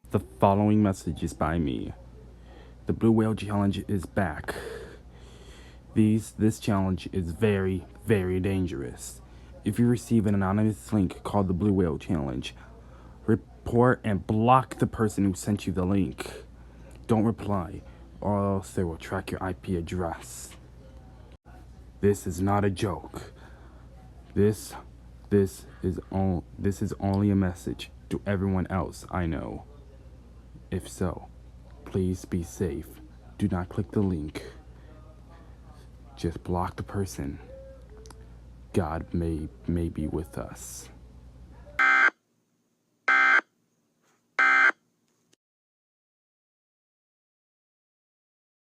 The following message is by me. The Blue Whale Challenge is back. This challenge is very, very dangerous. If you receive an anonymous link called the Blue Whale Challenge, report and block the person who sent you the link. Don't reply, or else they will track your IP address. This is not a joke. This is only a message to everyone else I know. If so, please be safe. Do not click the link. Just block the person. God may be with us.